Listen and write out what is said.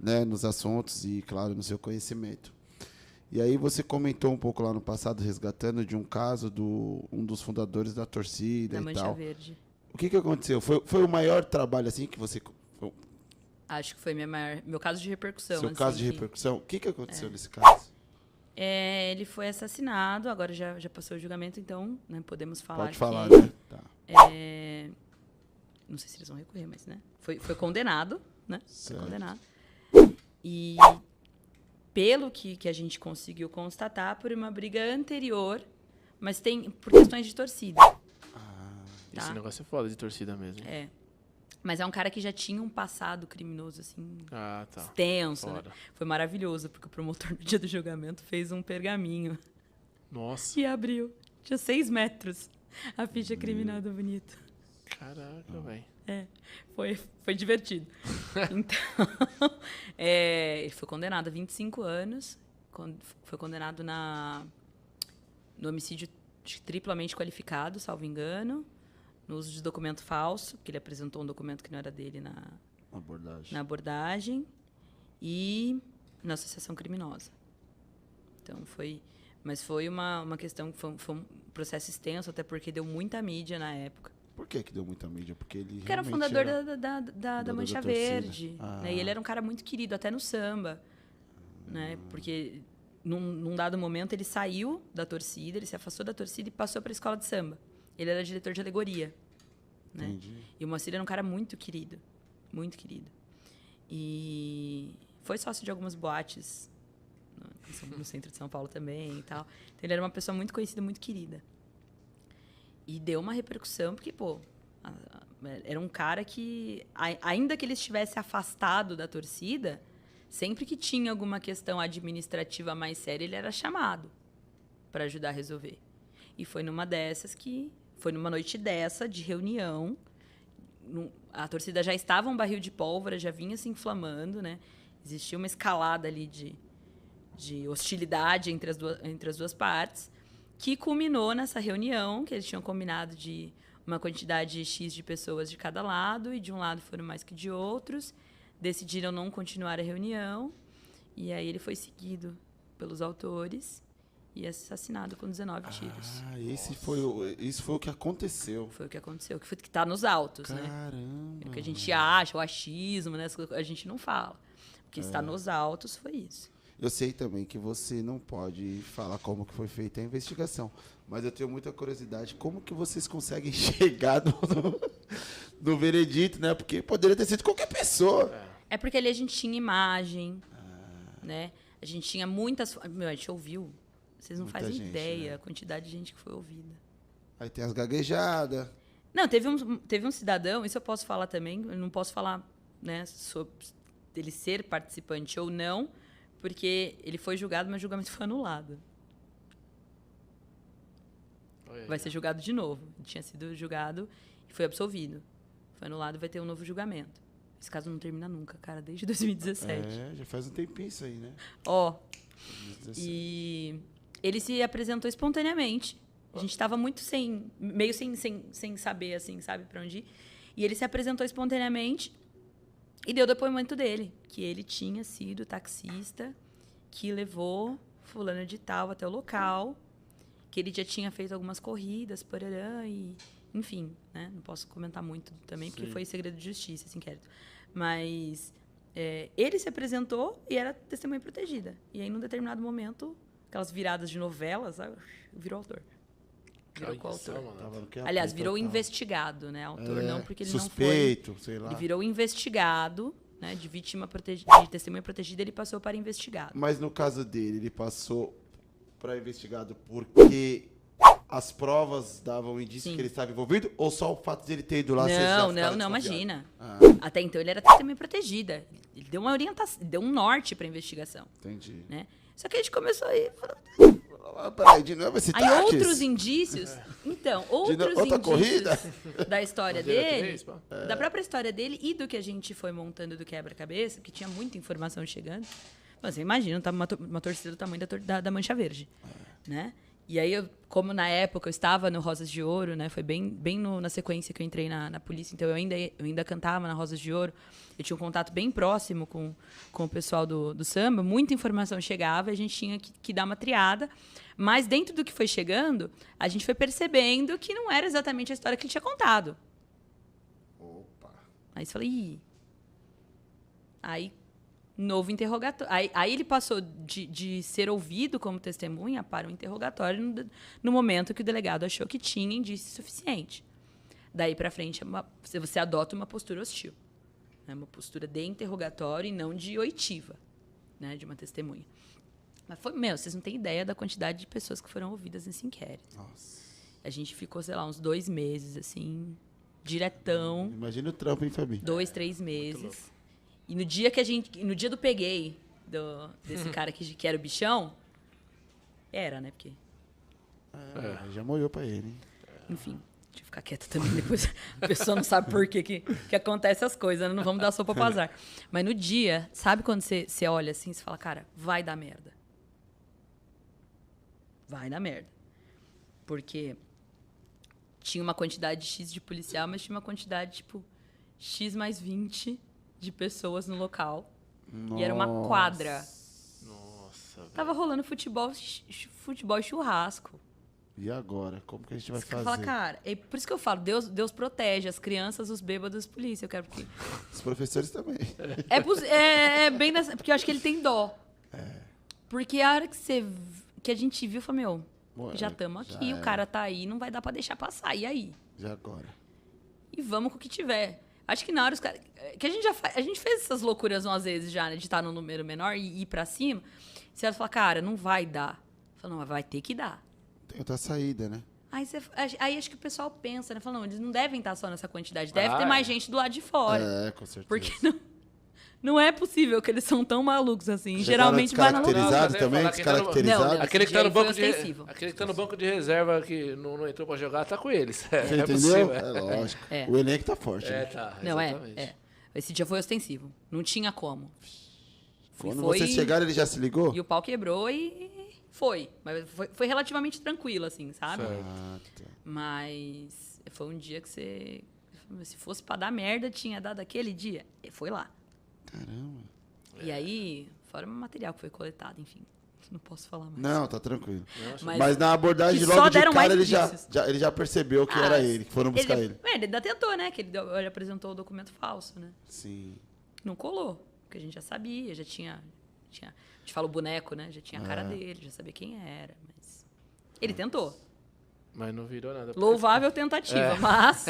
né, nos assuntos e, claro, no seu conhecimento. E aí você comentou um pouco lá no passado, resgatando de um caso do um dos fundadores da torcida Da e Mancha tal. Verde. O que aconteceu? Foi o maior trabalho assim que você... Acho que foi meu caso de repercussão. Seu assim, caso de repercussão? O que aconteceu nesse caso? Ele foi assassinado, agora já passou o julgamento, então, né, podemos falar. Pode falar, que, né? Tá. Não sei se eles vão recorrer, mas, né? Foi condenado, né? Certo. Foi condenado. E pelo que a gente conseguiu constatar, por uma briga anterior, mas por questões de torcida. Esse Tá. negócio é foda de torcida mesmo. É. Mas é um cara que já tinha um passado criminoso, assim, Ah, tá. extenso, né? Foda. Foi maravilhoso, porque o promotor, no dia do julgamento, fez um pergaminho Nossa. e abriu. Tinha 6 metros a ficha criminal do Bonito. Caraca, velho. Foi divertido. Então, ele foi condenado a 25 anos. Foi condenado no homicídio triplamente qualificado, salvo engano. No uso de documento falso, porque ele apresentou um documento que não era dele na abordagem. E na associação criminosa. Então, foi uma questão, foi um processo extenso, até porque deu muita mídia na época. Por que deu muita mídia? Porque ele Porque era o realmente fundador da Mancha da torcida. Verde. Né? E ele era um cara muito querido, até no samba. Né? Porque num dado momento ele saiu da torcida, ele se afastou da torcida e passou para a escola de samba. Ele era diretor de alegoria. Né? Entendi. E o Moacir era um cara muito querido. Muito querido. E foi sócio de algumas boates no centro de São Paulo também e tal. Então ele era uma pessoa muito conhecida, muito querida. E deu uma repercussão, porque, era um cara que, ainda que ele estivesse afastado da torcida, sempre que tinha alguma questão administrativa mais séria, ele era chamado para ajudar a resolver. E foi numa noite dessa, de reunião, a torcida já estava um barril de pólvora, já vinha se inflamando, né? Existia uma escalada ali de hostilidade entre as duas partes, que culminou nessa reunião, que eles tinham combinado de uma quantidade X de pessoas de cada lado, e de um lado foram mais que de outros, decidiram não continuar a reunião, e aí ele foi seguido pelos autores e assassinado com 19 tiros. Isso foi o que aconteceu. Foi o que aconteceu, que está nos autos, né? Caramba. É o que a gente acha, o achismo, né? A gente não fala. O que está nos autos foi isso. Eu sei também que você não pode falar como que foi feita a investigação, mas eu tenho muita curiosidade como que vocês conseguem chegar no veredito, né? Porque poderia ter sido qualquer pessoa. É porque ali a gente tinha imagem, né? A gente tinha muitas... a gente ouviu. Vocês não fazem ideia, né? A quantidade de gente que foi ouvida. Aí tem as gaguejadas. Não, teve um cidadão, isso eu posso falar também, eu não posso falar, né, sobre ele ser participante ou não, porque ele foi julgado, mas o julgamento foi anulado. Vai ser julgado de novo. Ele tinha sido julgado e foi absolvido. Foi anulado e vai ter um novo julgamento. Esse caso não termina nunca, cara, desde 2017. Já faz um tempinho isso aí, né? E ele se apresentou espontaneamente. A gente estava muito meio sem saber, assim, sabe, pra onde ir. E ele se apresentou espontaneamente e deu o depoimento dele, que ele tinha sido taxista, que levou fulano de tal até o local, que ele já tinha feito algumas corridas, porarã, e enfim, né? Não posso comentar muito também, porque foi segredo de justiça esse inquérito. Mas ele se apresentou e era testemunha protegida. E aí, num determinado momento, aquelas viradas de novela, sabe? Virou autor. Virou coautor. Aliás, virou investigado, né? Autor não, porque ele suspeito, não foi... sei lá. Ele virou investigado, né? De vítima protegida, de testemunha protegida, ele passou para investigado. Mas no caso dele, ele passou para investigado porque as provas davam indício que ele estava envolvido? Ou só o fato de ele ter ido lá? Não, imagina. Até então ele era testemunha protegida. Ele deu uma orientação, deu um norte para a investigação. Entendi. Né? Só que a gente começou aí... Peraí, de novo esse aí táxi? outros indícios... Então, outros outra indícios corrida? da história dele, da própria história dele e do que a gente foi montando do quebra-cabeça, que tinha muita informação chegando. Você imagina, tá uma torcida do tamanho da Mancha Verde. Né? E aí, como na época eu estava no Rosas de Ouro, né? Foi bem na sequência que eu entrei na polícia. Então, eu ainda cantava na Rosas de Ouro. Eu tinha um contato bem próximo com o pessoal do samba. Muita informação chegava e a gente tinha que dar uma triada. Mas dentro do que foi chegando, a gente foi percebendo que não era exatamente a história que ele tinha contado. Opa. Aí você fala, ih. Aí, novo interrogatório. Aí ele passou de ser ouvido como testemunha para um interrogatório no momento que o delegado achou que tinha indício suficiente. Daí para frente, você adota uma postura hostil. Né? Uma postura de interrogatório e não de oitiva, né? De uma testemunha. Mas vocês não têm ideia da quantidade de pessoas que foram ouvidas nesse inquérito. Nossa. A gente ficou, sei lá, uns 2 meses, assim, diretão. Imagina o trampo, hein, Fabi? 2, 3 meses. E no dia do peguei desse cara que era o bichão, era, né? Porque, Já molhou pra ele, hein? enfim, deixa eu ficar quieta também, depois a pessoa não sabe por que acontece as coisas, né? Não vamos dar sopa pro azar. Mas no dia, sabe quando você olha assim, você fala, cara, vai dar merda. Vai dar merda. Porque tinha uma quantidade X de policial, mas tinha uma quantidade, tipo, X mais 20 de pessoas no local. Nossa. E era uma quadra. Nossa, velho. Tava rolando futebol e churrasco. E agora? Como que a gente vai Você fazer? fala, cara, é por isso que eu falo, Deus protege as crianças, os bêbados, a polícia. Eu quero que... Os professores também. É bem nessa... Porque eu acho que ele tem dó. Porque a hora que a gente viu, eu falei, já estamos aqui, já o cara tá aí, não vai dar pra deixar passar. E aí? E agora? E vamos com o que tiver. Acho que na hora os caras... Que a gente já faz... A gente fez essas loucuras umas vezes já, né? De estar num número menor e ir pra cima. Você vai falar, cara, não vai dar. Fala, não, mas vai ter que dar. Tem outra saída, né? Aí acho que o pessoal pensa, né? Fala, não, eles não devem estar só nessa quantidade. Deve ter mais gente do lado de fora. Com certeza. Porque não é possível que eles são tão malucos assim. Chegaram Geralmente vai na descaracterizado Não, também? falar que tá no- Descaracterizado? Não, Aquele que tá no Esse dia banco foi de ostensivo. aquele que tá no banco de reserva que não entrou pra jogar tá com eles. Você É entendeu? possível. É lógico. É. O elenco tá forte. É, né? tá. Não, Exatamente. Esse dia foi ostensivo. Não tinha como. Quando Foi- vocês chegaram, ele já se ligou? E o pau quebrou e foi. Mas foi relativamente tranquilo, assim, sabe? Certo. Ah, tá. Mas foi um dia que você... Se fosse pra dar merda, tinha dado aquele dia. E foi lá. Caramba. E aí, fora o material que foi coletado, enfim. Não posso falar mais. Não, tá tranquilo. Mas- Mas na abordagem que logo só de deram cara, mais ele indícios. ele já percebeu que era ele, que foram buscar ele. Ele ainda tentou, né? Que ele apresentou o documento falso, né? Sim. Não colou. Porque a gente já sabia, já tinha a gente fala o boneco, né? Já tinha a cara dele, já sabia quem era. Mas ele tentou. Mas não virou nada. Louvável tentativa, mas